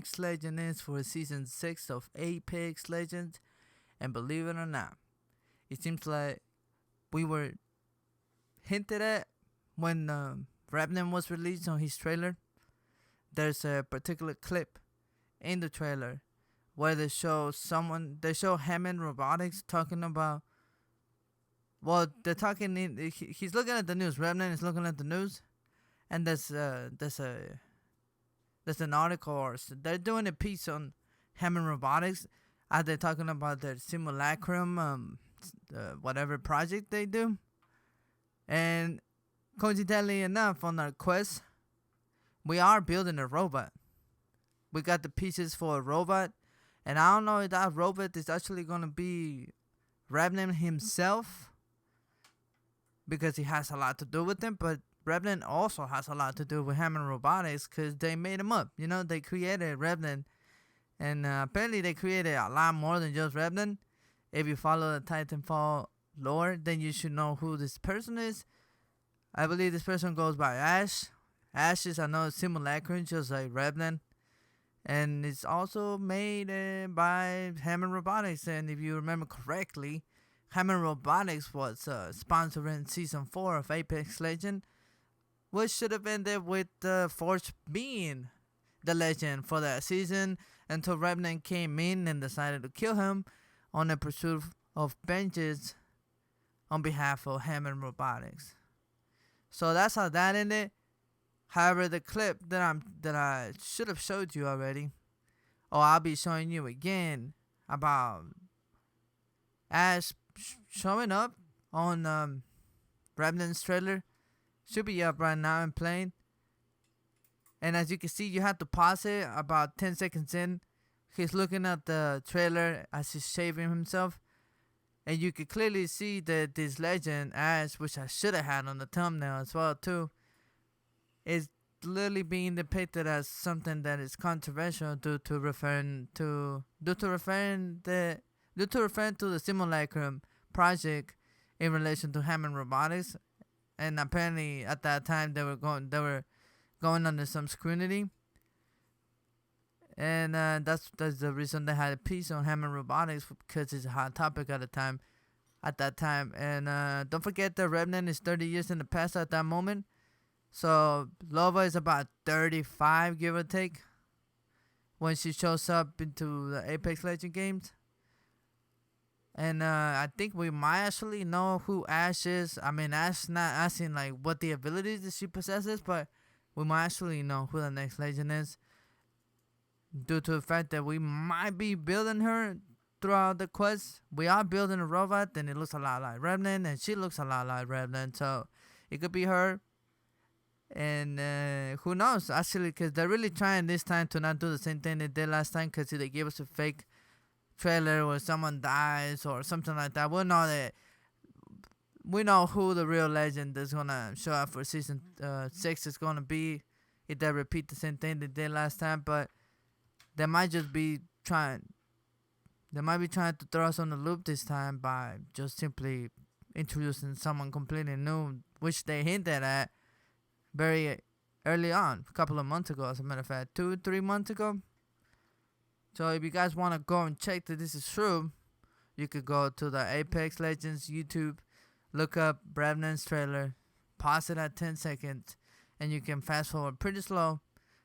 next legend is for season 6 of Apex Legends. And believe it or not, it seems like we were hinted at when Revenant was released on his trailer. There's a particular clip in the trailer where they show Hammond Robotics talking about. Well, they're talking. He's looking at the news. Revenant is looking at the news, and there's an article, or they're doing a piece on Hammond Robotics as they're talking about their simulacrum, whatever project they do. And coincidentally enough, on our quest, we are building a robot. We got the pieces for a robot, and I don't know if that robot is actually gonna be Revenant himself, because he has a lot to do with him, but Revenant also has a lot to do with Hammond Robotics because they made him up. You know, they created Revenant, and apparently they created a lot more than just Revenant. If you follow the Titanfall lore, then you should know who this person is. I believe this person goes by Ash. Ash is another simulacrum, just like Revenant. And it's also made by Hammond Robotics. And if you remember correctly, Hammond Robotics was sponsoring Season 4 of Apex Legends, which should have ended with Forge being the legend for that season until Revenant came in and decided to kill him on a pursuit of vengeance on behalf of Hammond Robotics. So that's how that ended. However, the clip that I should have showed you already, or I'll be showing you again, about Ash showing up on Revenant's trailer, should be up right now and playing. And as you can see, you have to pause it about 10 seconds in. He's looking at the trailer as he's shaving himself. And you can clearly see that this legend, Ash, which I should have had on the thumbnail as well too, is literally being depicted as something that is controversial due to referring to the Simulacrum project in relation to Hammond Robotics. And apparently at that time they were going under some scrutiny. And that's the reason they had a piece on Hammond Robotics, because it's a hot topic at that time. And don't forget that Revenant is 30 years in the past at that moment. So Lova is about 35, give or take, when she shows up into the Apex Legends games. And I think we might actually know who Ash is. I mean, Ash not asking like what the abilities that she possesses, but we might actually know who the next legend is, due to the fact that we might be building her throughout the quest. We are building a robot, and it looks a lot like Revenant, and she looks a lot like Revenant, so it could be her. And who knows, actually, because they're really trying this time to not do the same thing they did last time, because if they give us a fake trailer where someone dies or something like that, we know who the real legend is gonna show up for season 6 is gonna be, if they repeat the same thing they did last time. But they might be trying to throw us on the loop this time by just simply introducing someone completely new, which they hinted at very early on, a couple of months ago, as a matter of fact, 2-3 months ago. So if you guys want to go and check that this is true, you could go to the Apex Legends YouTube, look up Revenant's trailer, pause it at 10 seconds, and you can fast forward pretty slow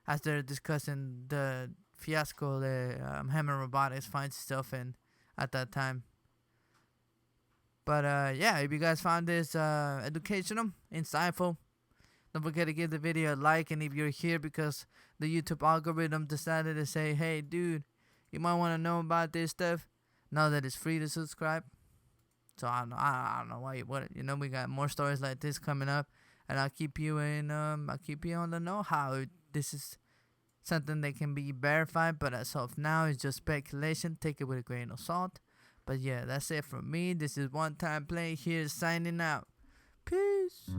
as they're discussing the fiasco that Hammond Robotics finds itself in at that time. But yeah, if you guys found this educational, insightful, don't forget to give the video a like. And if you're here because the YouTube algorithm decided to say, hey dude, you might want to know about this stuff, know that it's free to subscribe. So I don't know why. We got more stories like this coming up, and I'll keep you on the know how this is something that can be verified. But as of now, it's just speculation. Take it with a grain of salt. But yeah, that's it from me. This is One Time Play here, signing out. Peace.